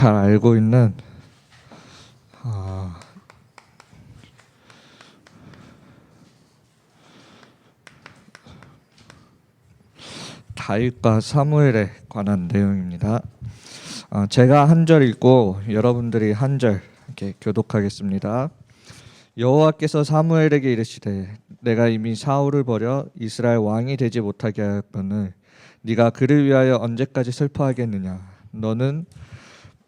잘 알고 있는 어, 다윗과 사무엘에 관한 내용입니다. 제가 한 절 읽고 여러분들이 한 절 이렇게 교독하겠습니다. 여호와께서 사무엘에게 이르시되 내가 이미 사울을 버려 이스라엘 왕이 되지 못하게 하였거늘 네가 그를 위하여 언제까지 슬퍼하겠느냐. 너는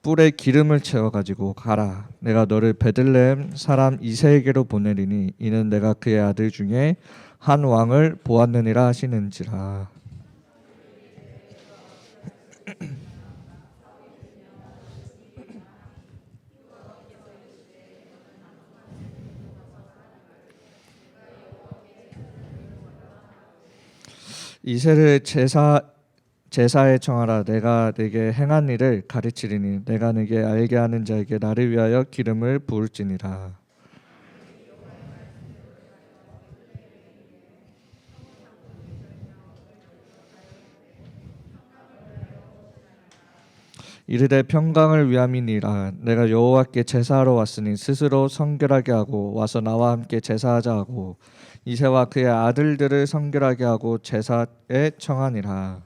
뿔에 기름을 채워 가지고 가라. 내가 너를 베들레헴 사람 이새에게로 보내리니 이는 내가 그의 아들 중에 한 왕을 보았느니라 하시는지라. 이새를 제사에 청하라. 내가 네게 행한 일을 가르치리니 내가 네게 알게 하는 자에게 나를 위하여 기름을 부을지니라. 이르되 평강을 위함이니라. 내가 여호와께 제사하러 왔으니 스스로 성결하게 하고 와서 나와 함께 제사하자 하고 이새와 그의 아들들을 성결하게 하고 제사에 청하니라.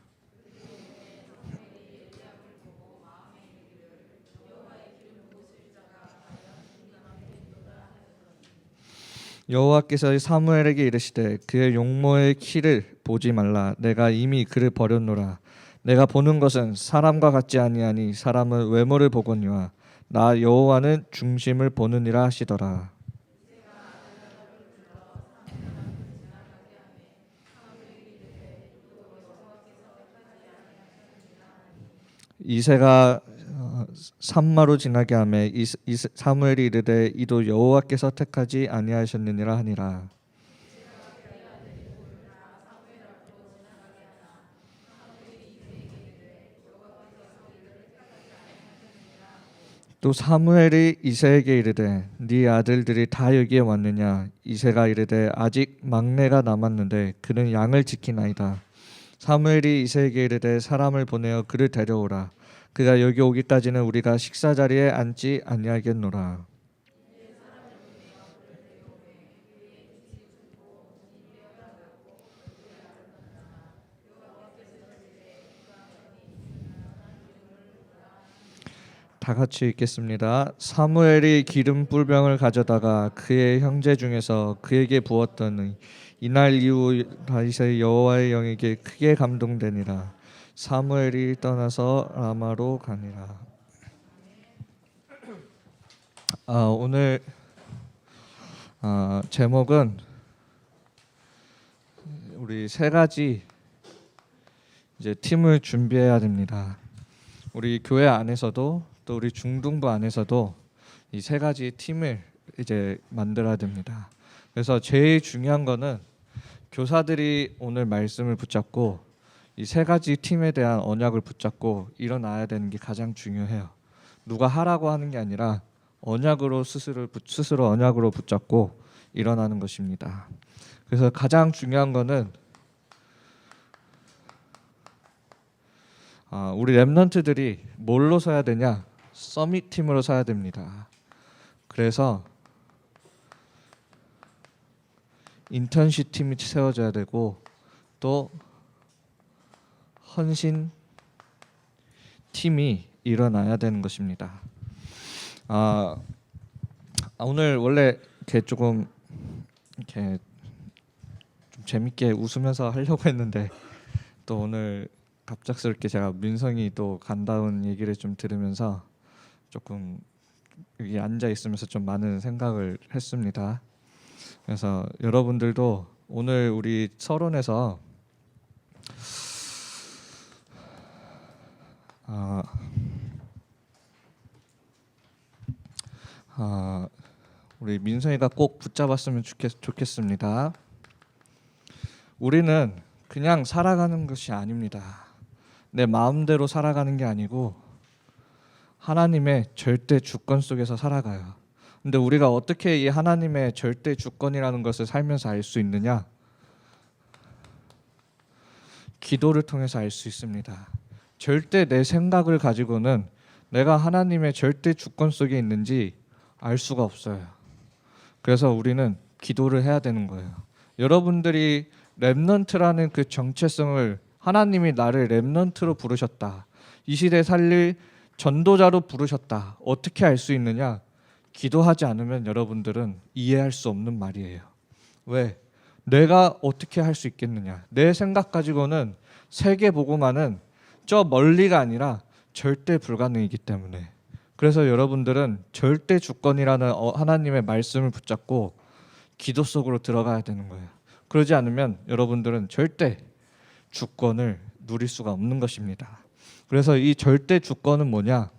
여호와께서 사무엘에게 이르시되 그의 용모의 키를 보지 말라. 내가 이미 그를 버렸노라. 내가 보는 것은 사람과 같지 아니하니 사람은 외모를 보거니와 나 여호와는 중심을 보느니라 하시더라. 이새가 산마로 지나게 하매 사무엘이 이르되 이도 여호와께서 택하지 아니하셨느니라 하니라. 또 사무엘이 이새에게 이르되 네 아들들이 다 여기에 왔느냐. 이새가 이르되 아직 막내가 남았는데 그는 양을 지키나이다. 사무엘이 이새에게 이르되 사람을 보내어 그를 데려오라. 그가 여기 오기까지는 우리가 식사 자리에 앉지 아니하겠노라. 다 같이 읽겠습니다. 사무엘이 기름 뿔병을 가져다가 그의 형제 중에서 그에게 부었더니 이날 이후 다윗의 여호와의 영에게 크게 감동되니라. 사무엘이 떠나서 라마로 가니라. 오늘 제목은 우리 세 가지 이제 팀을 준비해야 됩니다. 우리 교회 안에서도 또 우리 중등부 안에서도 이 세 가지 팀을 이제 만들어야 됩니다. 그래서 제일 중요한 거는 교사들이 오늘 말씀을 붙잡고 이 세 가지 팀에 대한 언약을 붙잡고 일어나야 되는 게 가장 중요해요. 누가 하라고 하는 게 아니라 언약으로 스스로 언약으로 붙잡고 일어나는 것입니다. 그래서 가장 중요한 거는 우리 랩런트들이 뭘로 서야 되냐? 서밋 팀으로 서야 됩니다. 그래서 인턴십 팀이 세워져야 되고 또 헌신 팀이 일어나야 되는 것입니다. 오늘 원래 이렇게 조금 이렇게 좀 재밌게 웃으면서 하려고 했는데 또 오늘 갑작스럽게 제가 민성이 또 간다는 얘기를 좀 들으면서 조금 여기 앉아 있으면서 좀 많은 생각을 했습니다. 그래서 여러분들도 오늘 우리 서론에서 우리 민성이가 꼭 붙잡았으면 좋겠습니다. 우리는 그냥 살아가는 것이 아닙니다. 내 마음대로 살아가는 게 아니고 하나님의 절대 주권 속에서 살아가요. 근데 우리가 어떻게 이 하나님의 절대 주권이라는 것을 살면서 알 수 있느냐? 기도를 통해서 알 수 있습니다. 절대 내 생각을 가지고는 내가 하나님의 절대 주권 속에 있는지 알 수가 없어요. 그래서 우리는 기도를 해야 되는 거예요. 여러분들이 렘넌트라는 그 정체성을, 하나님이 나를 렘넌트로 부르셨다, 이 시대 살릴 전도자로 부르셨다, 어떻게 알 수 있느냐? 기도하지 않으면 여러분들은 이해할 수 없는 말이에요. 왜? 내가 어떻게 할 수 있겠느냐? 내 생각 가지고는 세계 복음화는 저 멀리가 아니라 절대 불가능이기 때문에. 그래서 여러분들은 절대 주권이라는 하나님의 말씀을 붙잡고 기도 속으로 들어가야 되는 거예요. 그러지 않으면 여러분들은 절대 주권을 누릴 수가 없는 것입니다. 그래서 이 절대 주권은 뭐냐?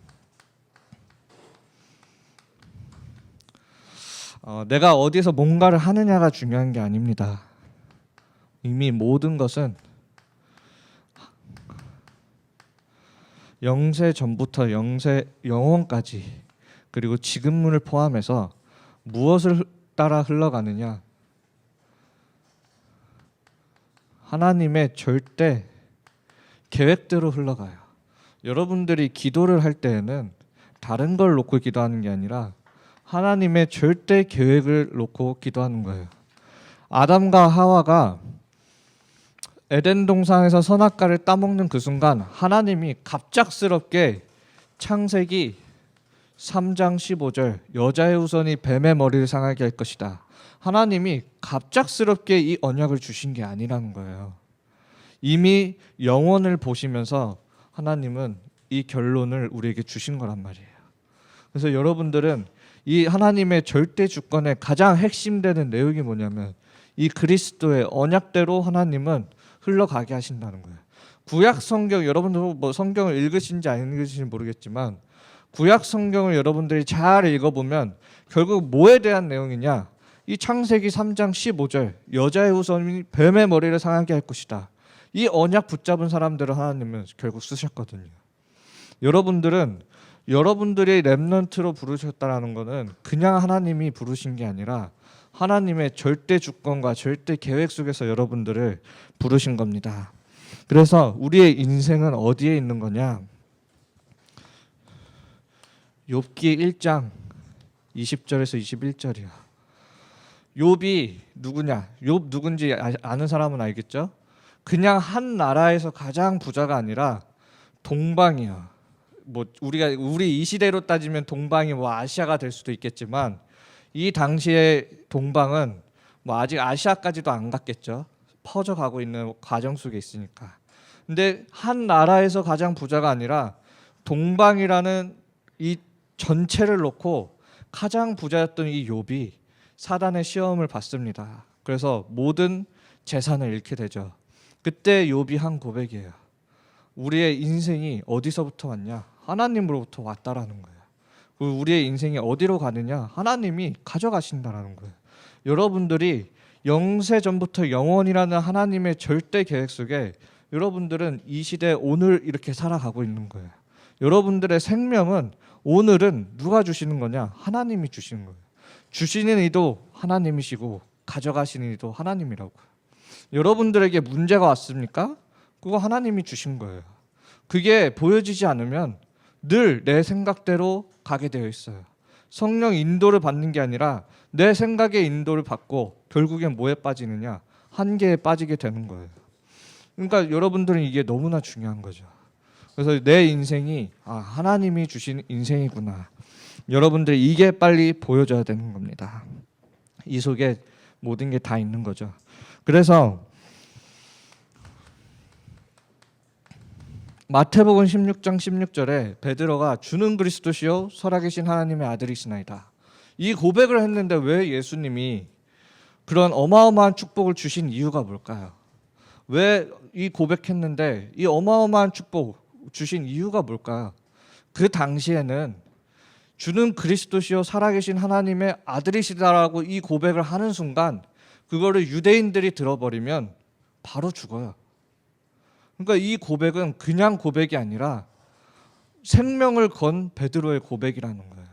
내가 어디서 뭔가를 하느냐가 중요한 게 아닙니다. 이미 모든 것은 영세 전부터 영원까지, 그리고 지금문을 포함해서 무엇을 따라 흘러가느냐? 하나님의 절대 계획대로 흘러가요. 여러분들이 기도를 할 때에는 다른 걸 놓고 기도하는 게 아니라 하나님의 절대 계획을 놓고 기도하는 거예요. 아담과 하와가 에덴 동산에서 선악과를 따먹는 그 순간 하나님이 갑작스럽게 창세기 3장 15절 여자의 후손이 뱀의 머리를 상하게 할 것이다, 하나님이 갑작스럽게 이 언약을 주신 게 아니라는 거예요. 이미 영원을 보시면서 하나님은 이 결론을 우리에게 주신 거란 말이에요. 그래서 여러분들은 이 하나님의 절대 주권의 가장 핵심되는 내용이 뭐냐면 이 그리스도의 언약대로 하나님은 흘러가게 하신다는 거예요. 구약 성경, 여러분들 뭐 성경을 읽으신지 안 읽으신지 모르겠지만 구약 성경을 여러분들이 잘 읽어보면 결국 뭐에 대한 내용이냐? 이 창세기 3장 15절 여자의 후손이 뱀의 머리를 상하게 할 것이다, 이 언약 붙잡은 사람들을 하나님은 결국 쓰셨거든요. 여러분들은 여러분들이 렘넌트로 부르셨다라는 것은 그냥 하나님이 부르신 게 아니라 하나님의 절대 주권과 절대 계획 속에서 여러분들을 부르신 겁니다. 그래서 우리의 인생은 어디에 있는 거냐? 욥기 1장 20절에서 21절이야. 욥이 누구냐? 욥 누군지 아는 사람은 알겠죠? 그냥 한 나라에서 가장 부자가 아니라 동방이야. 뭐 우리 이 시대로 따지면 동방이 뭐 아시아가 될 수도 있겠지만 이 당시의 동방은 뭐 아직 아시아까지도 안 갔겠죠. 퍼져가고 있는 과정 속에 있으니까. 근데 한 나라에서 가장 부자가 아니라 동방이라는 이 전체를 놓고 가장 부자였던 이 욥이 사단의 시험을 받습니다. 그래서 모든 재산을 잃게 되죠. 그때 욥이 한 고백이에요. 우리의 인생이 어디서부터 왔냐? 하나님으로부터 왔다라는 거예요. 우리의 인생이 어디로 가느냐? 하나님이 가져가신다라는 거예요. 여러분들이 영세 전부터 영원이라는 하나님의 절대 계획 속에 여러분들은 이 시대 오늘 이렇게 살아가고 있는 거예요. 여러분들의 생명은 오늘은 누가 주시는 거냐? 하나님이 주시는 거예요. 주시는 이도 하나님이시고 가져가시는 이도 하나님이라고요. 여러분들에게 문제가 왔습니까? 그거 하나님이 주신 거예요. 그게 보여지지 않으면 늘 내 생각대로 가게 되어 있어요. 성령 인도를 받는 게 아니라 내 생각의 인도를 받고 결국엔 뭐에 빠지느냐? 한계에 빠지게 되는 거예요. 그러니까 여러분들은 이게 너무나 중요한 거죠. 그래서 내 인생이 하나님이 주신 인생이구나. 여러분들이 이게 빨리 보여져야 되는 겁니다. 이 속에 모든 게 다 있는 거죠. 그래서 마태복음 16장 16절에 베드로가 주는 그리스도시요 살아계신 하나님의 아들이시나이다, 이 고백을 했는데 왜 예수님이 그런 어마어마한 축복을 주신 이유가 뭘까요? 왜 이 고백했는데 이 어마어마한 축복 주신 이유가 뭘까요? 그 당시에는 주는 그리스도시요 살아계신 하나님의 아들이시다라고 이 고백을 하는 순간 그거를 유대인들이 들어버리면 바로 죽어요. 그러니까 이 고백은 그냥 고백이 아니라 생명을 건 베드로의 고백이라는 거예요.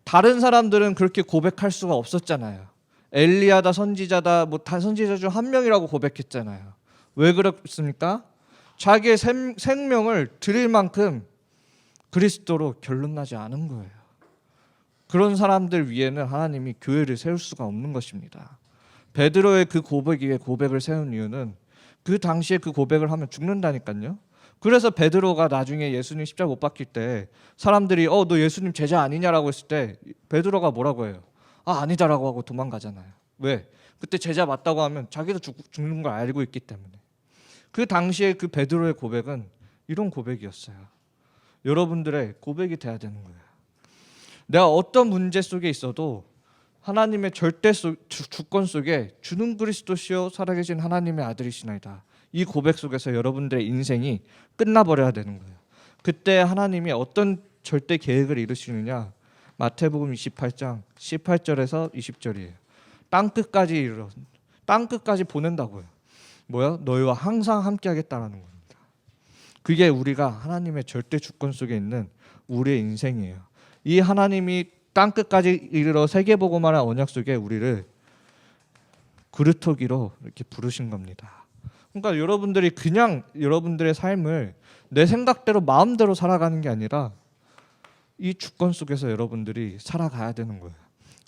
다른 사람들은 그렇게 고백할 수가 없었잖아요. 엘리야다 선지자다 뭐 다 선지자 중 한 명이라고 고백했잖아요. 왜 그렇습니까? 자기의 생명을 드릴 만큼 그리스도로 결론나지 않은 거예요. 그런 사람들 위에는 하나님이 교회를 세울 수가 없는 것입니다. 베드로의 그 고백 위에 고백을 세운 이유는 그 당시에 그 고백을 하면 죽는다니까요. 그래서 베드로가 나중에 예수님 십자가 못 박힐 때 사람들이 너 예수님 제자 아니냐라고 했을 때 베드로가 뭐라고 해요? 아니다라고 하고 도망가잖아요. 왜? 그때 제자 맞다고 하면 자기도 죽는 걸 알고 있기 때문에. 그 당시에 그 베드로의 고백은 이런 고백이었어요. 여러분들의 고백이 돼야 되는 거예요. 내가 어떤 문제 속에 있어도 하나님의 절대 주권 속에 주는 그리스도시요 살아계신 하나님의 아들이시나이다. 이 고백 속에서 여러분들의 인생이 끝나버려야 되는 거예요. 그때 하나님이 어떤 절대 계획을 이루시느냐? 마태복음 28장 18절에서 20절이에요. 땅끝까지 이르러 땅끝까지 보낸다고요. 뭐야? 너희와 항상 함께 하겠다라는 겁니다. 그게 우리가 하나님의 절대 주권 속에 있는 우리의 인생이에요. 이 하나님이 땅끝까지 이르러 세계보고만한 언약 속에 우리를 그루터기로 이렇게 부르신 겁니다. 그러니까 여러분들이 그냥 여러분들의 삶을 내 생각대로 마음대로 살아가는 게 아니라 이 주권 속에서 여러분들이 살아가야 되는 거예요.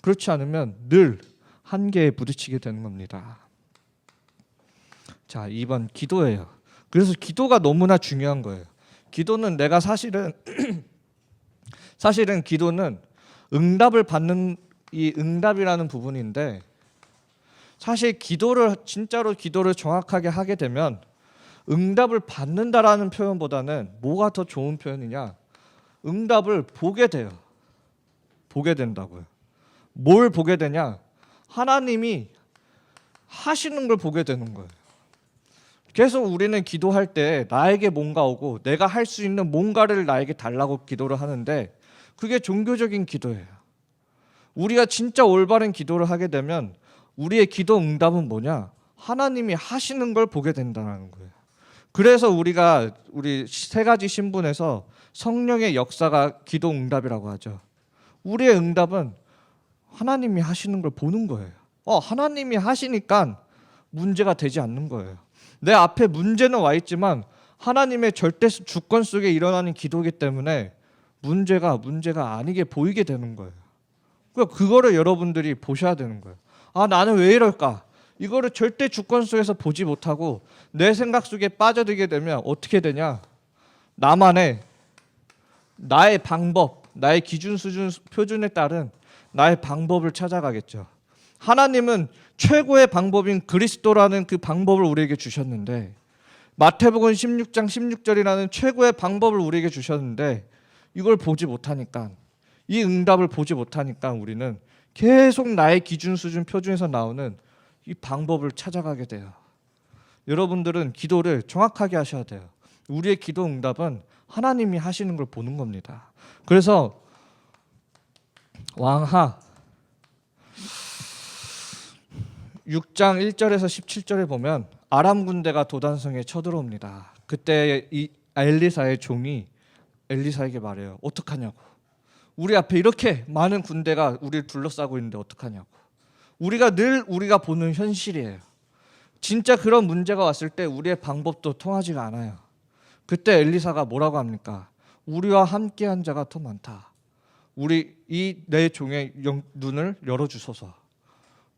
그렇지 않으면 늘 한계에 부딪히게 되는 겁니다. 자, 2번 기도예요. 그래서 기도가 너무나 중요한 거예요. 기도는 내가 사실은 기도는 응답을 받는 이 응답이라는 부분인데 사실 진짜로 기도를 정확하게 하게 되면 응답을 받는다라는 표현보다는 뭐가 더 좋은 표현이냐? 응답을 보게 돼요. 보게 된다고요. 뭘 보게 되냐? 하나님이 하시는 걸 보게 되는 거예요. 계속 우리는 기도할 때 나에게 뭔가 오고 내가 할 수 있는 뭔가를 나에게 달라고 기도를 하는데 그게 종교적인 기도예요. 우리가 진짜 올바른 기도를 하게 되면 우리의 기도 응답은 뭐냐? 하나님이 하시는 걸 보게 된다는 거예요. 그래서 우리 세 가지 신분에서 성령의 역사가 기도 응답이라고 하죠. 우리의 응답은 하나님이 하시는 걸 보는 거예요. 하나님이 하시니까 문제가 되지 않는 거예요. 내 앞에 문제는 와 있지만 하나님의 절대 주권 속에 일어나는 기도이기 때문에 문제가 아니게 보이게 되는 거예요. 그러니까 그거를 여러분들이 보셔야 되는 거예요. 나는 왜 이럴까? 이거를 절대 주권 속에서 보지 못하고 내 생각 속에 빠져들게 되면 어떻게 되냐? 나의 방법, 나의 기준, 수준, 표준에 따른 나의 방법을 찾아가겠죠. 하나님은 최고의 방법인 그리스도라는 그 방법을 우리에게 주셨는데 마태복음 16장 16절이라는 최고의 방법을 우리에게 주셨는데 이걸 보지 못하니까 이 응답을 보지 못하니까 우리는 계속 나의 기준, 수준, 표준에서 나오는 이 방법을 찾아가게 돼요. 여러분들은 기도를 정확하게 하셔야 돼요. 우리의 기도 응답은 하나님이 하시는 걸 보는 겁니다. 그래서 왕하 6장 1절에서 17절에 보면 아람 군대가 도단성에 쳐들어옵니다. 그때 이 엘리사의 종이 엘리사에게 말해요. 어떡하냐고. 우리 앞에 이렇게 많은 군대가 우리를 둘러싸고 있는데 어떡하냐고. 우리가 보는 현실이에요. 진짜 그런 문제가 왔을 때 우리의 방법도 통하지가 않아요. 그때 엘리사가 뭐라고 합니까? 우리와 함께한 자가 더 많다. 내 종의 눈을 열어주소서.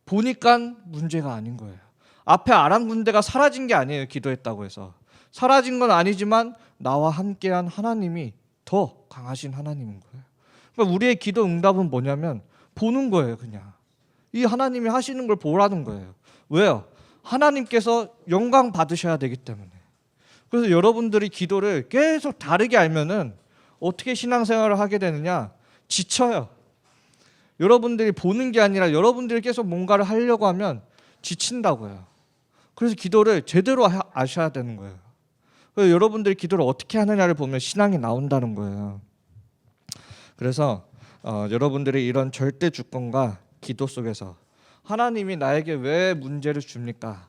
보니까 문제가 아닌 거예요. 앞에 아람 군대가 사라진 게 아니에요. 기도했다고 해서. 사라진 건 아니지만 나와 함께한 하나님이 더 강하신 하나님인 거예요. 그러니까 우리의 기도 응답은 뭐냐면 보는 거예요. 그냥 이 하나님이 하시는 걸 보라는 거예요. 왜요? 하나님께서 영광 받으셔야 되기 때문에. 그래서 여러분들이 기도를 계속 다르게 알면은 어떻게 신앙생활을 하게 되느냐? 지쳐요. 여러분들이 보는 게 아니라 여러분들이 계속 뭔가를 하려고 하면 지친다고요. 그래서 기도를 제대로 아셔야 되는 거예요. 그래서 여러분들이 기도를 어떻게 하느냐를 보면 신앙이 나온다는 거예요. 그래서 여러분들이 이런 절대 주권과 기도 속에서 하나님이 나에게 왜 문제를 줍니까?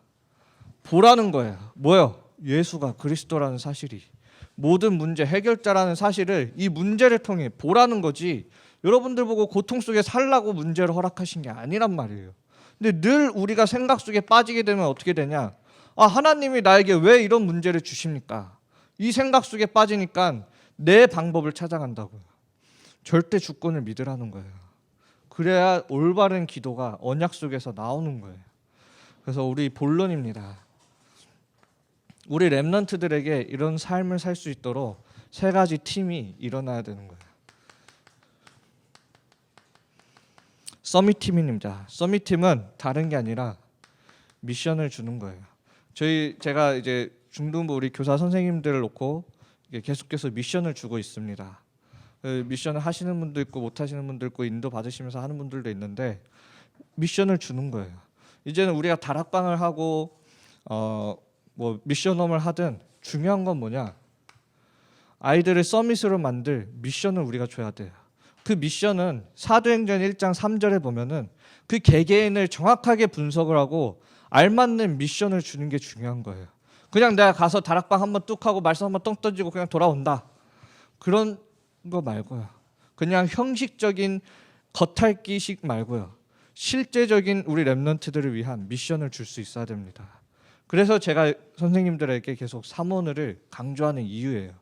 보라는 거예요. 뭐요? 예수가 그리스도라는 사실이 모든 문제 해결자라는 사실을 이 문제를 통해 보라는 거지. 여러분들 보고 고통 속에 살라고 문제를 허락하신 게 아니란 말이에요. 근데 늘 우리가 생각 속에 빠지게 되면 어떻게 되냐? 하나님이 나에게 왜 이런 문제를 주십니까? 이 생각 속에 빠지니까 내 방법을 찾아간다고요. 절대 주권을 믿으라는 거예요. 그래야 올바른 기도가 언약 속에서 나오는 거예요. 그래서 우리 본론입니다. 우리 렘넌트들에게 이런 삶을 살 수 있도록 세 가지 팀이 일어나야 되는 거예요. 서밋 팀입니다. 서밋 팀은 다른 게 아니라 미션을 주는 거예요. 제가 이제 중등부 우리 교사 선생님들을 놓고 계속해서 미션을 주고 있습니다. 미션을 하시는 분도 있고 못 하시는 분도 있고 인도 받으시면서 하는 분들도 있는데 미션을 주는 거예요. 이제는 우리가 다락방을 하고 뭐 미션홈을 하든 중요한 건 뭐냐? 아이들을 서밋으로 만들 미션을 우리가 줘야 돼요. 그 미션은 사도행전 1장 3절에 보면은 그 개개인을 정확하게 분석을 하고 알맞는 미션을 주는 게 중요한 거예요. 그냥 내가 가서 다락방 한번 뚝 하고 말씀 한번 똥 던지고 그냥 돌아온다. 그런 거 말고요. 그냥 형식적인 겉핥기식 말고요. 실제적인 우리 렘넌트들을 위한 미션을 줄 수 있어야 됩니다. 그래서 제가 선생님들에게 계속 사모늘을 강조하는 이유예요.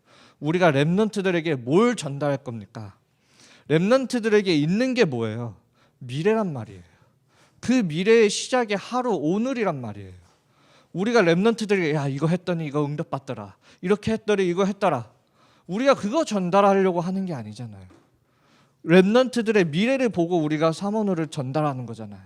우리가 렘넌트들에게 뭘 전달할 겁니까? 렘넌트들에게 있는 게 뭐예요? 미래란 말이에요. 그 미래의 시작이 하루 오늘이란 말이에요. 우리가 렘넌트들에게 야 이거 했더니 이거 응답받더라. 이렇게 했더니 이거 했더라. 우리가 그거 전달하려고 하는 게 아니잖아요. 렘넌트들의 미래를 보고 우리가 사모늘을 전달하는 거잖아요.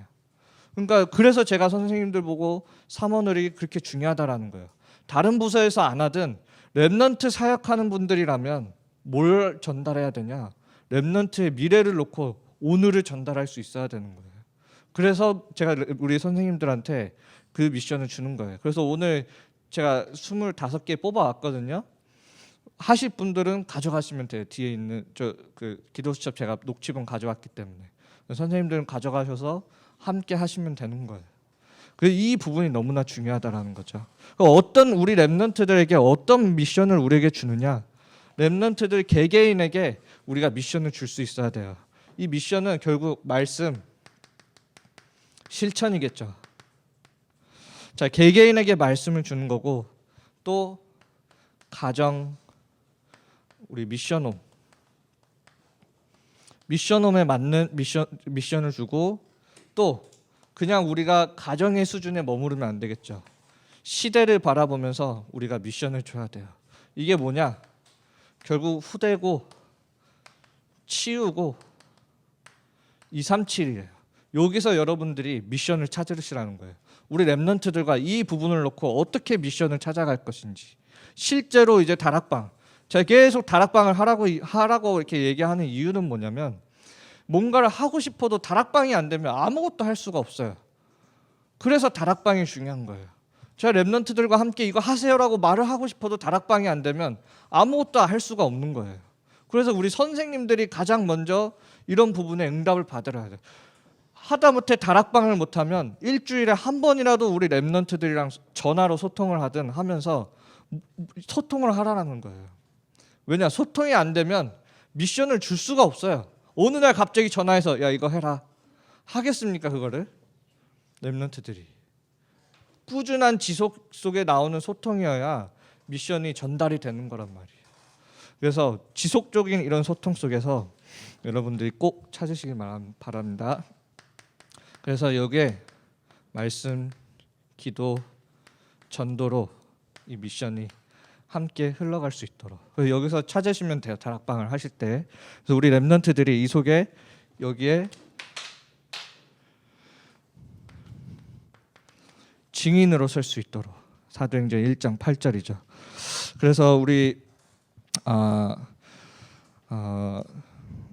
그러니까 그래서 제가 선생님들 보고 사모늘이 그렇게 중요하다라는 거예요. 다른 부서에서 안 하든 렘넌트 사역하는 분들이라면 뭘 전달해야 되냐? 렘넌트의 미래를 놓고 오늘을 전달할 수 있어야 되는 거예요. 그래서 제가 우리 선생님들한테 그 미션을 주는 거예요. 그래서 오늘 제가 25개 뽑아왔거든요. 하실 분들은 가져가시면 돼요. 뒤에 있는 그 기도 수첩 제가 녹취본 가져왔기 때문에 선생님들은 가져가셔서 함께 하시면 되는 거예요. 이 부분이 너무나 중요하다라는 거죠. 어떤 우리 렘넌트들에게 어떤 미션을 우리에게 주느냐? 렘넌트들 개개인에게 우리가 미션을 줄 수 있어야 돼요. 이 미션은 결국 말씀, 실천이겠죠. 자, 개개인에게 말씀을 주는 거고 또 가정, 우리 미션홈에 맞는 미션을 주고 또 그냥 우리가 가정의 수준에 머무르면 안 되겠죠. 시대를 바라보면서 우리가 미션을 줘야 돼요. 이게 뭐냐? 결국 후대고 치우고 237이에요. 여기서 여러분들이 미션을 찾으시라는 거예요. 우리 렘넌트들과 이 부분을 놓고 어떻게 미션을 찾아갈 것인지. 실제로 이제 다락방, 제가 계속 다락방을 하라고 이렇게 얘기하는 이유는 뭐냐면 뭔가를 하고 싶어도 다락방이 안 되면 아무것도 할 수가 없어요. 그래서 다락방이 중요한 거예요. 제가 렘넌트들과 함께 이거 하세요라고 말을 하고 싶어도 다락방이 안 되면 아무것도 할 수가 없는 거예요. 그래서 우리 선생님들이 가장 먼저 이런 부분에 응답을 받으러야 돼요. 하다못해 다락방을 못하면 일주일에 한 번이라도 우리 렘넌트들이랑 전화로 소통을 하든 하면서 소통을 하라는 거예요. 왜냐? 소통이 안 되면 미션을 줄 수가 없어요. 어느 날 갑자기 전화해서 야 이거 해라 하겠습니까? 그거를 렘넌트들이 꾸준한 지속 속에 나오는 소통이어야 미션이 전달이 되는 거란 말이에요. 그래서 지속적인 이런 소통 속에서 여러분들이 꼭 찾으시길 바랍니다. 그래서 여기에 말씀, 기도, 전도로 이 미션이 함께 흘러갈 수 있도록 여기서 찾으시면 돼요. 다락방을 하실 때. 그래서 우리 렘넌트들이 이 속에 여기에 증인으로 설 수 있도록 사도행전 1장 8절이죠. 그래서 우리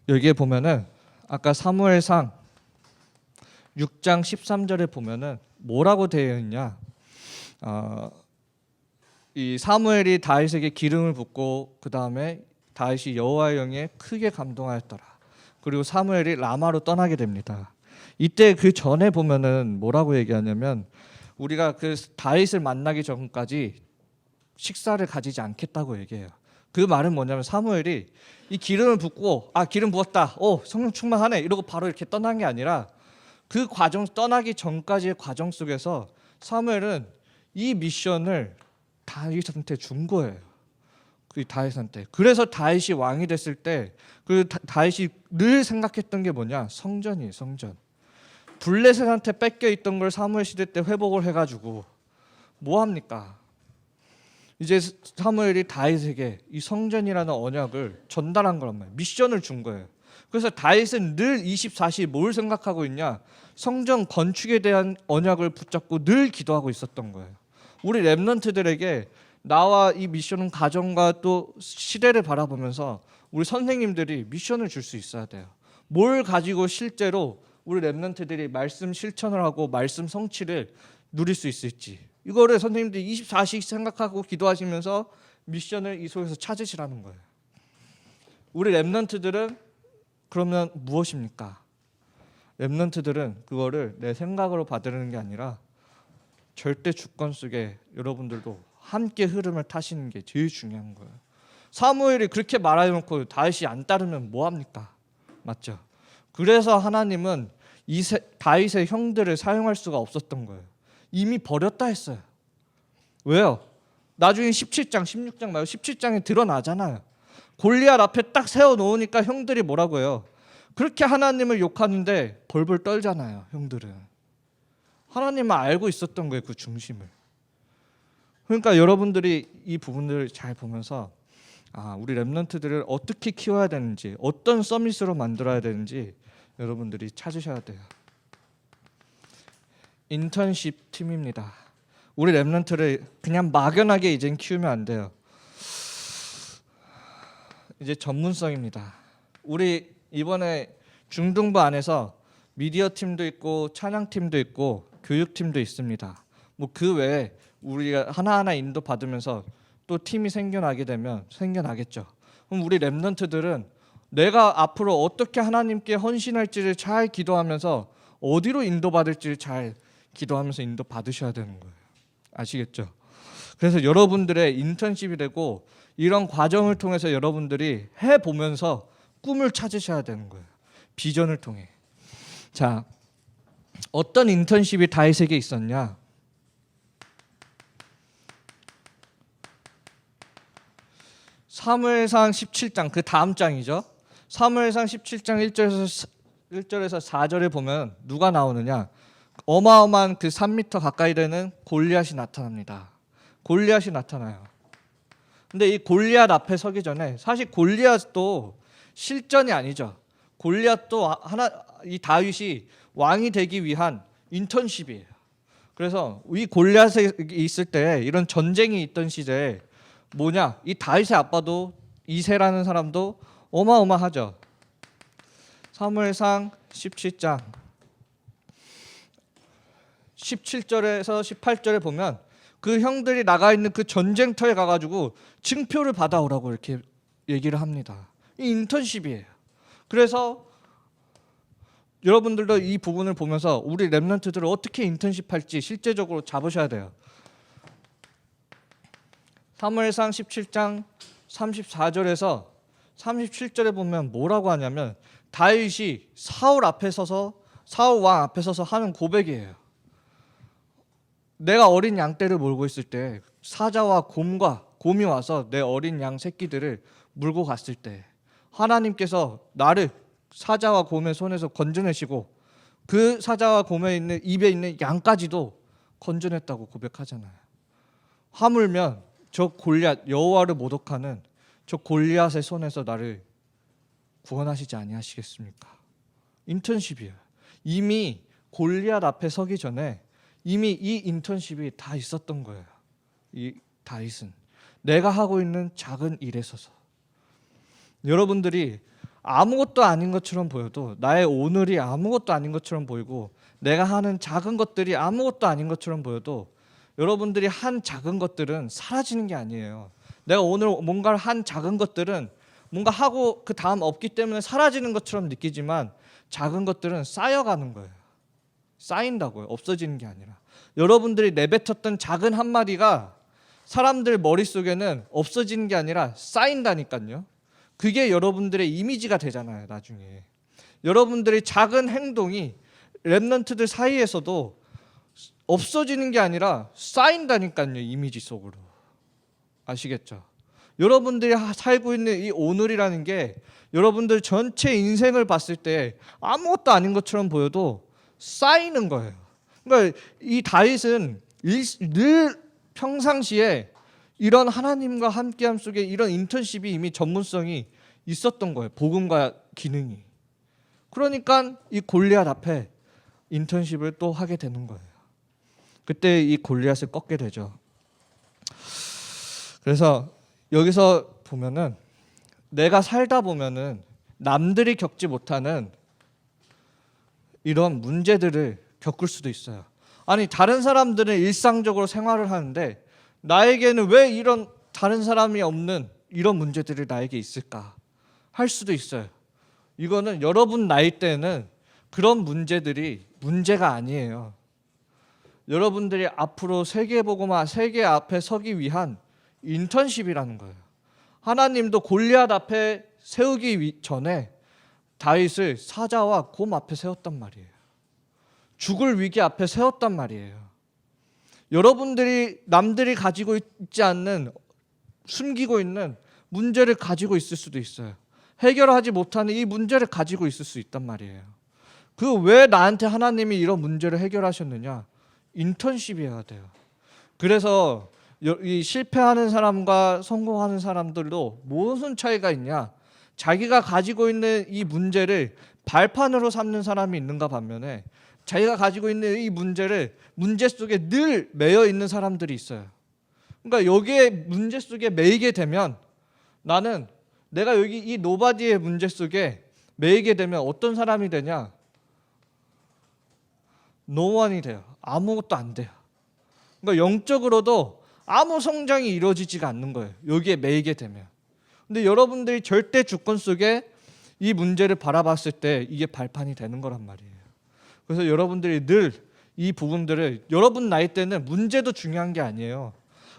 여기에 보면은 아까 사무엘상 6장 13절에 보면은 뭐라고 되어 있냐? 이 사무엘이 다윗에게 기름을 붓고 그 다음에 다윗이 여호와의 영에 크게 감동하였더라. 그리고 사무엘이 라마로 떠나게 됩니다. 이때 그 전에 보면은 뭐라고 얘기하냐면 우리가 그 다윗을 만나기 전까지 식사를 가지지 않겠다고 얘기해요. 그 말은 뭐냐면 사무엘이 이 기름을 붓고 기름 부었다. 성령 충만하네. 이러고 바로 이렇게 떠난 게 아니라 그 과정 떠나기 전까지의 과정 속에서 사무엘은 이 미션을 다윗한테 준 거예요. 그 다윗한테. 그래서 다윗이 왕이 됐을 때 그 다윗이 늘 생각했던 게 뭐냐? 성전이에요. 성전. 블레셋한테 뺏겨 있던 걸 사무엘 시대 때 회복을 해가지고 뭐 합니까? 이제 사무엘이 다윗에게 이 성전이라는 언약을 전달한 거란 말이에요. 미션을 준 거예요. 그래서 다윗은 늘 24시 뭘 생각하고 있냐? 성전 건축에 대한 언약을 붙잡고 늘 기도하고 있었던 거예요. 우리 렘넌트들에게 나와 이 미션은 가정과 또 시대를 바라보면서 우리 선생님들이 미션을 줄 수 있어야 돼요. 뭘 가지고 실제로 우리 렘넌트들이 말씀 실천을 하고 말씀 성취를 누릴 수 있을지, 이거를 선생님들이 24시 생각하고 기도하시면서 미션을 이 속에서 찾으시라는 거예요. 우리 렘넌트들은 그러면 무엇입니까? 렘넌트들은 그거를 내 생각으로 받으려는 게 아니라 절대 주권 속에 여러분들도 함께 흐름을 타시는 게 제일 중요한 거예요. 사무엘이 그렇게 말해놓고 다윗이 안 따르면 뭐 합니까? 맞죠? 그래서 하나님은 다윗의 형들을 사용할 수가 없었던 거예요. 이미 버렸다 했어요. 왜요? 나중에 17장, 16장 말고 17장에 드러나잖아요. 골리앗 앞에 딱 세워놓으니까 형들이 뭐라고 해요? 그렇게 하나님을 욕하는데 벌벌 떨잖아요. 형들은. 하나님은 알고 있었던 거예요. 그 중심을. 그러니까 여러분들이 이 부분들을 잘 보면서 우리 렘넌트들을 어떻게 키워야 되는지, 어떤 서밋으로 만들어야 되는지 여러분들이 찾으셔야 돼요. 인턴십 팀입니다. 우리 렘넌트를 그냥 막연하게 이젠 키우면 안 돼요. 이제 전문성입니다. 우리 이번에 중등부 안에서 미디어 팀도 있고 찬양 팀도 있고 교육 팀도 있습니다. 뭐 그 외에 우리가 하나하나 인도 받으면서 또 팀이 생겨나겠죠. 그럼 우리 렘넌트들은 내가 앞으로 어떻게 하나님께 헌신할지를 잘 기도하면서 어디로 인도받을지를 잘 기도하면서 인도 받으셔야 되는 거예요. 아시겠죠? 그래서 여러분들의 인턴십이 되고 이런 과정을 통해서 여러분들이 해보면서 꿈을 찾으셔야 되는 거예요. 비전을 통해. 자, 어떤 인턴십이 다윗에게 있었냐? 사무엘상 17장, 그 다음 장이죠. 사무엘상 17장 1절에서 4절에 보면 누가 나오느냐? 어마어마한 그 3m 가까이 되는 골리앗이 나타납니다. 골리앗이 나타나요. 근데 이 골리앗 앞에 서기 전에 사실 골리앗도 실전이 아니죠. 골리앗도 이 다윗이 왕이 되기 위한 인턴십이에요. 그래서 이 골리앗에 있을 때 이런 전쟁이 있던 시대에 뭐냐? 이 다윗의 아빠도 이새라는 사람도 어마어마하죠. 사무엘상 17장 17절에서 18절에 보면 그 형들이 나가 있는 그 전쟁터에 가가지고 증표를 받아오라고 이렇게 얘기를 합니다. 이 인턴십이에요. 그래서 여러분들도 이 부분을 보면서 우리 렘넌트들을 어떻게 인턴십 할지 실제적으로 잡으셔야 돼요. 사무엘상 17장 34절에서 37절에 보면 뭐라고 하냐면 다윗이 사울 왕 앞에 서서 하는 고백이에요. 내가 어린 양떼를 몰고 있을 때 사자와 곰이 와서 내 어린 양 새끼들을 물고 갔을 때 하나님께서 나를 사자와 곰의 손에서 건져내시고 그 사자와 곰에 있는 입에 있는 양까지도 건져냈다고 고백하잖아요. 하물며 저 골리앗, 여호와를 모독하는 저 골리앗의 손에서 나를 구원하시지 아니하시겠습니까? 인턴십이에요. 이미 골리앗 앞에 서기 전에 이미 이 인턴십이 다 있었던 거예요. 이 다윗은 내가 하고 있는 작은 일에 서서 여러분들이 아무것도 아닌 것처럼 보여도 나의 오늘이 아무것도 아닌 것처럼 보이고 내가 하는 작은 것들이 아무것도 아닌 것처럼 보여도 여러분들이 한 작은 것들은 사라지는 게 아니에요. 내가 오늘 뭔가를 한 작은 것들은 뭔가 하고 그 다음 없기 때문에 사라지는 것처럼 느끼지만 작은 것들은 쌓여가는 거예요. 쌓인다고요. 없어지는 게 아니라. 여러분들이 내뱉었던 작은 한마디가 사람들 머릿속에는 없어지는 게 아니라 쌓인다니까요. 그게 여러분들의 이미지가 되잖아요. 나중에. 여러분들의 작은 행동이 렘넌트들 사이에서도 없어지는 게 아니라 쌓인다니까요. 이미지 속으로. 아시겠죠? 여러분들이 살고 있는 이 오늘이라는 게 여러분들 전체 인생을 봤을 때 아무것도 아닌 것처럼 보여도 쌓이는 거예요. 그러니까 이 다윗은 늘 평상시에 이런 하나님과 함께함 속에 이런 인턴십이 이미 전문성이 있었던 거예요. 복음과 기능이. 그러니까 이 골리앗 앞에 인턴십을 또 하게 되는 거예요. 그때 이 골리앗을 꺾게 되죠. 그래서 여기서 보면은 내가 살다 보면은 남들이 겪지 못하는 이런 문제들을 겪을 수도 있어요. 아니 다른 사람들은 일상적으로 생활을 하는데 나에게는 왜 이런 다른 사람이 없는 이런 문제들이 나에게 있을까 할 수도 있어요. 이거는 여러분 나이 때는 그런 문제들이 문제가 아니에요. 여러분들이 앞으로 세계복음화 세계 앞에 서기 위한 인턴십이라는 거예요. 하나님도 골리앗 앞에 세우기 전에 다윗을 사자와 곰 앞에 세웠단 말이에요. 죽을 위기 앞에 세웠단 말이에요. 여러분들이 남들이 가지고 있지 않는 숨기고 있는 문제를 가지고 있을 수도 있어요. 해결하지 못하는 이 문제를 가지고 있을 수 있단 말이에요. 그 왜 나한테 하나님이 이런 문제를 해결하셨느냐? 인턴십이어야 돼요. 그래서 이 실패하는 사람과 성공하는 사람들도 무슨 차이가 있냐? 자기가 가지고 있는 이 문제를 발판으로 삼는 사람이 있는가 반면에 자기가 가지고 있는 이 문제를 문제 속에 늘 매여 있는 사람들이 있어요. 그러니까 여기에 문제 속에 매이게 되면 나는 내가 여기 이 노바디의 문제 속에 매이게 되면 어떤 사람이 되냐? 노원이 돼요. 아무것도 안 돼요. 그러니까 영적으로도 아무 성장이 이루어지지가 않는 거예요. 여기에 매이게 되면. 근데 여러분들이 절대 주권 속에 이 문제를 바라봤을 때 이게 발판이 되는 거란 말이에요. 그래서 여러분들이 늘 이 부분들을 여러분 나이 때는 문제도 중요한 게 아니에요.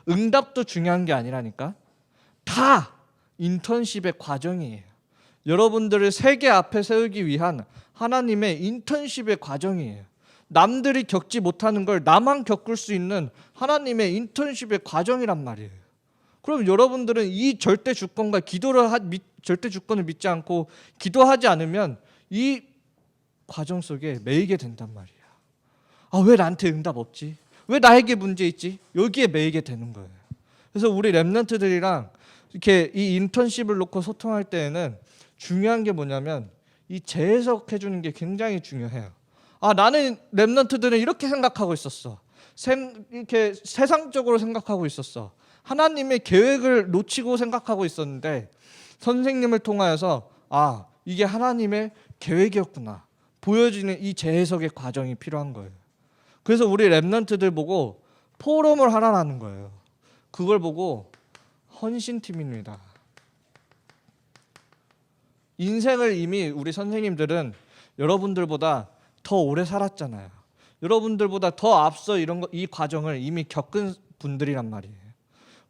응답도 중요한 게 아니라니까. 다 인턴십의 과정이에요. 여러분들을 세계 앞에 세우기 위한 하나님의 인턴십의 과정이에요. 남들이 겪지 못하는 걸 나만 겪을 수 있는 하나님의 인턴십의 과정이란 말이에요. 그럼 여러분들은 이 절대 주권과 절대 주권을 믿지 않고 기도하지 않으면 이 과정 속에 매이게 된단 말이에요. 왜 나한테 응답 없지? 왜 나에게 문제 있지? 여기에 매이게 되는 거예요. 그래서 우리 랩런트들이랑 이렇게 이 인턴십을 놓고 소통할 때에는 중요한 게 뭐냐면 이 재해석해 주는 게 굉장히 중요해요. 나는 랩런트들은 이렇게 생각하고 있었어. 이렇게 세상적으로 생각하고 있었어. 하나님의 계획을 놓치고 생각하고 있었는데 선생님을 통하여서 이게 하나님의 계획이었구나 보여지는 이 재해석의 과정이 필요한 거예요. 그래서 우리 랩런트들 보고 포럼을 하라는 거예요. 그걸 보고 헌신팀입니다. 인생을 이미 우리 선생님들은 여러분들보다 더 오래 살았잖아요. 여러분들보다 더 앞서 이 과정을 이미 겪은 분들이란 말이에요.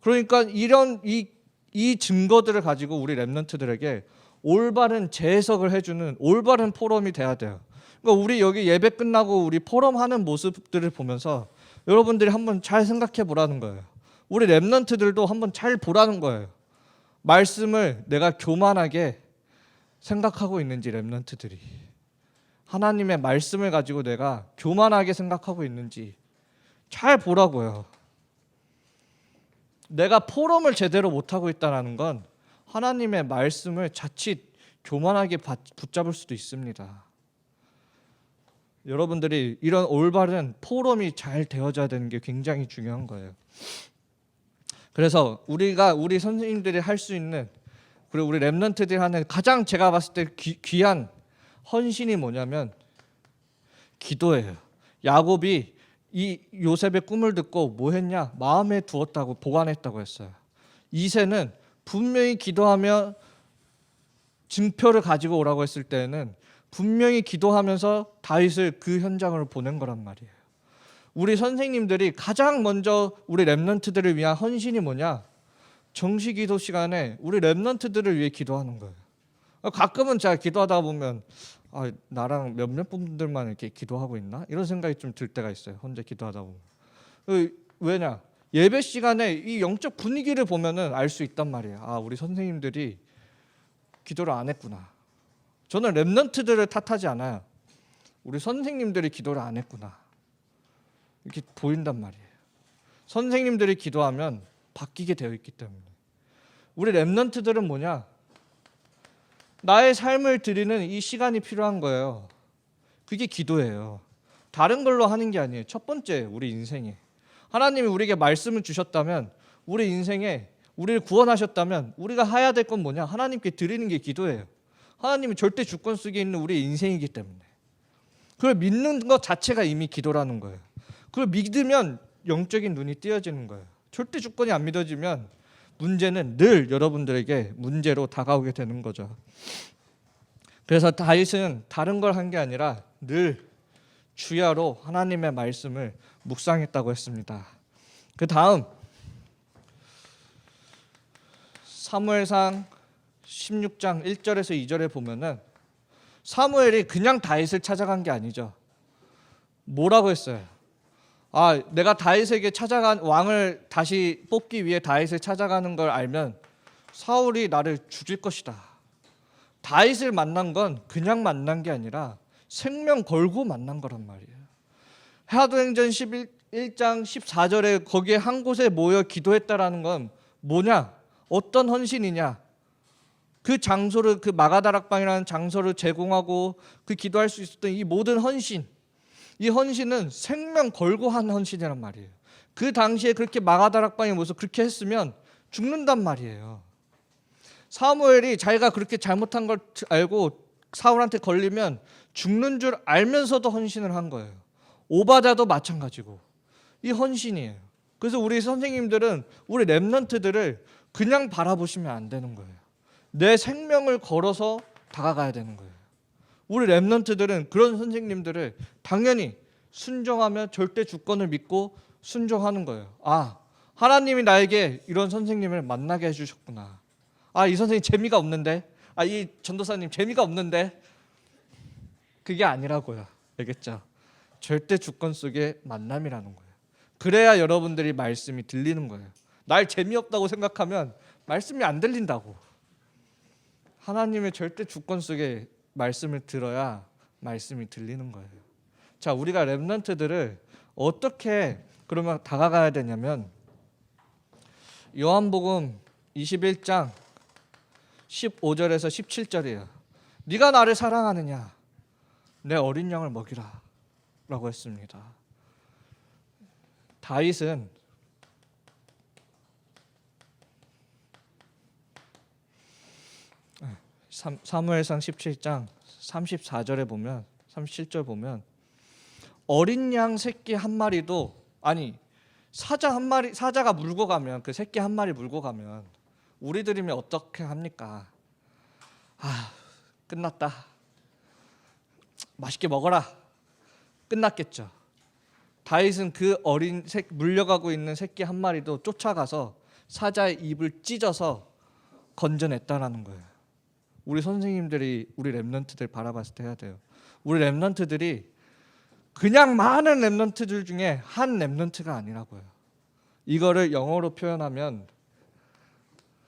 그러니까 이런 이 증거들을 가지고 우리 랩런트들에게 올바른 재해석을 해주는 올바른 포럼이 돼야 돼요. 그러니까 우리 여기 예배 끝나고 우리 포럼하는 모습들을 보면서 여러분들이 한번 잘 생각해 보라는 거예요. 우리 랩런트들도 한번 잘 보라는 거예요. 말씀을 내가 교만하게 생각하고 있는지 랩런트들이 하나님의 말씀을 가지고 내가 교만하게 생각하고 있는지 잘 보라고요. 내가 포럼을 제대로 못하고 있다는 건 하나님의 말씀을 자칫 교만하게 붙잡을 수도 있습니다. 여러분들이 이런 올바른 포럼이 잘 되어져야 되는 게 굉장히 중요한 거예요. 그래서 우리 선생님들이 할 수 있는 그리고 우리 랩런트들이 하는 가장 제가 봤을 때 귀한 헌신이 뭐냐면 기도예요. 야곱이 이 요셉의 꿈을 듣고 뭐 했냐? 마음에 두었다고 보관했다고 했어요. 이새는 분명히 기도하며 증표를 가지고 오라고 했을 때는 분명히 기도하면서 다윗을 그 현장으로 보낸 거란 말이에요. 우리 선생님들이 가장 먼저 우리 랩런트들을 위한 헌신이 뭐냐? 정시 기도 시간에 우리 랩런트들을 위해 기도하는 거예요. 가끔은 제가 기도하다 보면 나랑 몇몇 분들만 이렇게 기도하고 있나? 이런 생각이 좀 들 때가 있어요. 혼자 기도하다 보면. 왜냐? 예배 시간에 이 영적 분위기를 보면은 알 수 있단 말이에요. 아, 우리 선생님들이 기도를 안 했구나. 저는 렘넌트들을 탓하지 않아요. 우리 선생님들이 기도를 안 했구나. 이렇게 보인단 말이에요. 선생님들이 기도하면 바뀌게 되어 있기 때문에. 우리 렘넌트들은 뭐냐? 나의 삶을 드리는 이 시간이 필요한 거예요. 그게 기도예요. 다른 걸로 하는 게 아니에요. 첫 번째, 우리 인생에 하나님이 우리에게 말씀을 주셨다면, 우리 인생에 우리를 구원하셨다면 우리가 해야 될 건 뭐냐? 하나님께 드리는 게 기도예요. 하나님이 절대 주권 속에 있는 우리 인생이기 때문에. 그걸 믿는 것 자체가 이미 기도라는 거예요. 그걸 믿으면 영적인 눈이 띄어지는 거예요. 절대 주권이 안 믿어지면 문제는 늘 여러분들에게 문제로 다가오게 되는 거죠. 그래서 다윗은 다른 걸 한 게 아니라 늘 주야로 하나님의 말씀을 묵상했다고 했습니다. 그 다음 사무엘상 16장 1절에서 2절에 보면은 사무엘이 그냥 다윗을 찾아간 게 아니죠. 뭐라고 했어요? 아, 내가 다윗에게 찾아간 왕을 다시 뽑기 위해 다윗을 찾아가는 걸 알면 사울이 나를 죽일 것이다. 다윗을 만난 건 그냥 만난 게 아니라 생명 걸고 만난 거란 말이에요. 사도행전 11장 14절에 거기에 한 곳에 모여 기도했다라는 건 뭐냐? 어떤 헌신이냐? 그 장소를, 그 마가다락방이라는 장소를 제공하고 그 기도할 수 있었던 이 모든 헌신, 이 헌신은 생명 걸고 한 헌신이란 말이에요. 그 당시에 그렇게 마가다락방에 모여서 그렇게 했으면 죽는단 말이에요. 사무엘이 자기가 그렇게 잘못한 걸 알고 사울한테 걸리면 죽는 줄 알면서도 헌신을 한 거예요. 오바자도 마찬가지고 이 헌신이에요. 그래서 우리 선생님들은 우리 렘넌트들을 그냥 바라보시면 안 되는 거예요. 내 생명을 걸어서 다가가야 되는 거예요. 우리 렘넌트들은 그런 선생님들을 당연히 순종하며 절대 주권을 믿고 순종하는 거예요. 아, 하나님이 나에게 이런 선생님을 만나게 해주셨구나. 아, 이 선생님 재미가 없는데, 아, 이 전도사님 재미가 없는데, 그게 아니라고요. 알겠죠? 절대 주권 속의 만남이라는 거예요. 그래야 여러분들이 말씀이 들리는 거예요. 날 재미없다고 생각하면 말씀이 안 들린다고. 하나님의 절대 주권 속에 말씀을 들어야 말씀이 들리는 거예요. 자, 우리가 렘넌트들을 어떻게 그러면 다가가야 되냐면 요한복음 21장 15절에서 17절이에요. 네가 나를 사랑하느냐? 내 어린 양을 먹이라 라고 했습니다. 다윗은 사무엘상 17장 34절에 보면 37절 보면 어린 양 새끼 한 마리도 아니 사자 한 마리 사자가 물고 가면 그 새끼 한 마리 물고 가면 우리들이면 어떻게 합니까? 아, 끝났다. 맛있게 먹어라. 끝났겠죠. 다윗은 그 어린 물려가고 있는 새끼 한 마리도 쫓아가서 사자의 입을 찢어서 건져냈다라는 거예요. 우리 선생님들이 우리 렘넌트들 바라봤을 때 해야 돼요. 우리 렘넌트들이 그냥 많은 렘넌트들 중에 한 렘넌트가 아니라고요. 이거를 영어로 표현하면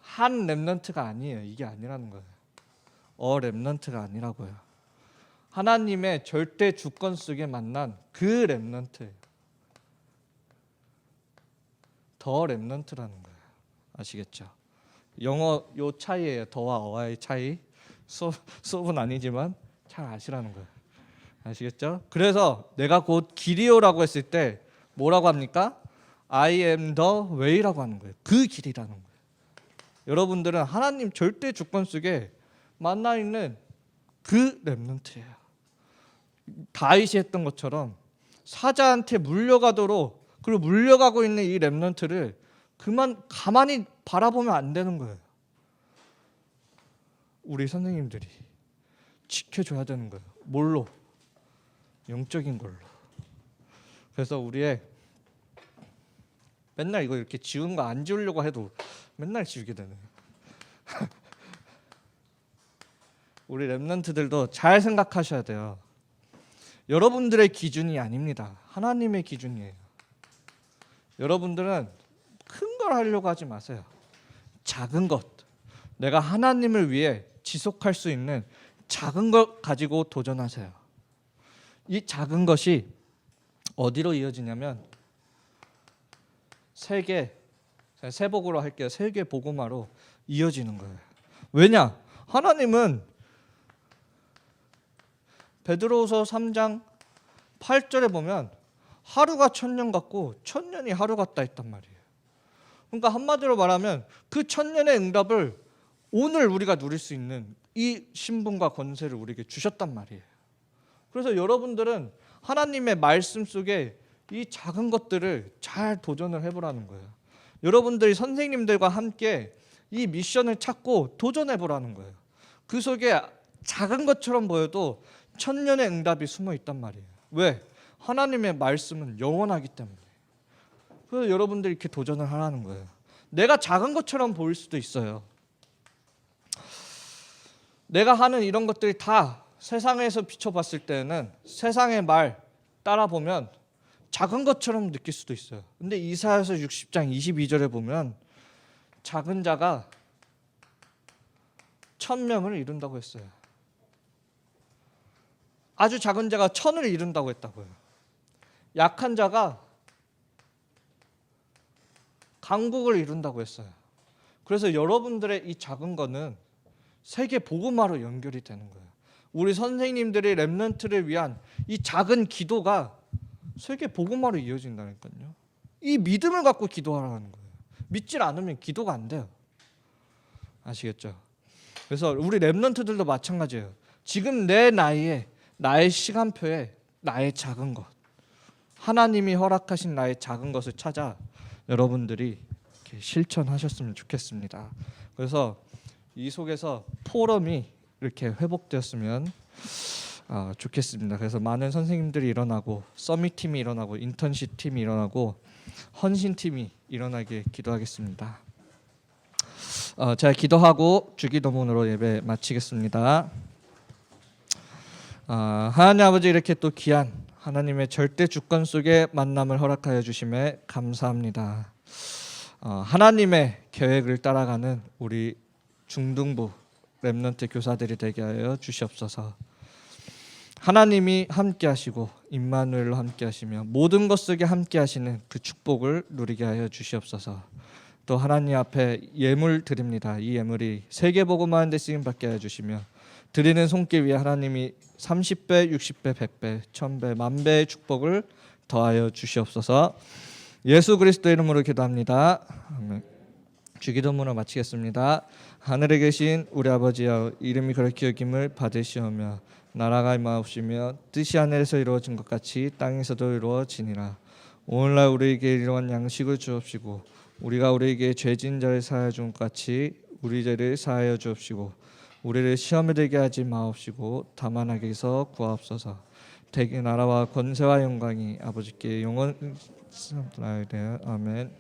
한 렘넌트가 아니에요. 이게 아니라는 거예요. 렘넌트가 아니라고요. 하나님의 절대 주권 속에 만난 그 렘넌트예요. 더 렘넌트라는 거예요. 아시겠죠? 영어 요 차이예요. 더와 어와의 차이. 수업은 아니지만 잘 아시라는 거예요. 아시겠죠? 그래서 내가 곧 길이요라고 했을 때 뭐라고 합니까? I am the way라고 하는 거예요. 그 길이라는 거예요. 여러분들은 하나님 절대 주권 속에 만나 있는 그 렘넌트예요. 다윗이 했던 것처럼 사자한테 물려가도록 그리고 물려가고 있는 이 렘넌트를 가만히 바라보면 안 되는 거예요. 우리 선생님들이 지켜줘야 되는 거예요. 뭘로? 영적인 걸로. 그래서 우리의 맨날 이거 이렇게 지운 거 안 지우려고 해도 맨날 지우게 되네요. 우리 렘넌트들도 잘 생각하셔야 돼요. 여러분들의 기준이 아닙니다. 하나님의 기준이에요. 여러분들은 걸 하려고 하지 마세요. 작은 것, 내가 하나님을 위해 지속할 수 있는 작은 것 가지고 도전하세요. 이 작은 것이 어디로 이어지냐면 세복으로 할게요. 세계 복음화로 이어지는 거예요. 왜냐? 하나님은 베드로후서 3장 8절에 보면 하루가 1000년 같고 1000년이 하루 같다 했단 말이에요. 그러니까 한마디로 말하면 그 1000년의 응답을 오늘 우리가 누릴 수 있는 이 신분과 권세를 우리에게 주셨단 말이에요. 그래서 여러분들은 하나님의 말씀 속에 이 작은 것들을 잘 도전을 해보라는 거예요. 여러분들이 선생님들과 함께 이 미션을 찾고 도전해보라는 거예요. 그 속에 작은 것처럼 보여도 1000년의 응답이 숨어 있단 말이에요. 왜? 하나님의 말씀은 영원하기 때문에. 그래서 여러분들이 이렇게 도전을 하라는 거예요. 내가 작은 것처럼 보일 수도 있어요. 내가 하는 이런 것들이 다 세상에서 비춰봤을 때는 세상의 말 따라 보면 작은 것처럼 느낄 수도 있어요. 근데 이사야서 60장 22절에 보면 작은 자가 1000명을 이룬다고 했어요. 아주 작은 자가 1000을 이룬다고 했다고요. 약한 자가 강국을 이룬다고 했어요. 그래서 여러분들의 이 작은 거는 세계 복음화로 연결이 되는 거예요. 우리 선생님들의 렘넌트를 위한 이 작은 기도가 세계 복음화로 이어진다니까요. 이 믿음을 갖고 기도하라는 거예요. 믿질 않으면 기도가 안 돼요. 아시겠죠? 그래서 우리 렘넌트들도 마찬가지예요. 지금 내 나이에 나의 시간표에 나의 작은 것, 하나님이 허락하신 나의 작은 것을 찾아 여러분들이 이렇게 실천하셨으면 좋겠습니다. 그래서 이 속에서 포럼이 이렇게 회복되었으면 좋겠습니다. 그래서 많은 선생님들이 일어나고 서밋팀이 일어나고 인턴십 팀이 일어나고 헌신팀이 일어나게 기도하겠습니다. 제가 기도하고 주기도문으로 예배 마치겠습니다. 하나님 아버지, 이렇게 또 귀한 하나님의 절대 주권 속에 만남을 허락하여 주심에 감사합니다. 하나님의 계획을 따라가는 우리 중등부 렘넌트 교사들이 되게 하여 주시옵소서. 하나님이 함께 하시고 임마누엘로 함께 하시며 모든 것 속에 함께 하시는 그 축복을 누리게 하여 주시옵소서. 또 하나님 앞에 예물 드립니다. 이 예물이 세계복음화하는 데 쓰임 받게 하여 주시며 드리는 손길 위에 하나님이 30배, 60배, 100배, 1000배, 만배의 축복을 더하여 주시옵소서. 예수 그리스도의 이름으로 기도합니다. 아멘. 주기도문을 마치겠습니다. 하늘에 계신 우리 아버지여, 이름이 그렇게 여김을 받으시오며 나라가 임하옵시며 뜻이 하늘에서 이루어진 것 같이 땅에서도 이루어지니라. 오늘날 우리에게 일용할 양식을 주옵시고 우리가 우리에게 죄진 자를 사하여 준 것 같이 우리 죄를 사하여 주옵시고 우리를 시험에 들게 하지 마옵시고 다만 악에서 구하옵소서. 대개 나라와 권세와 영광이 아버지께 영원히 되어 아멘.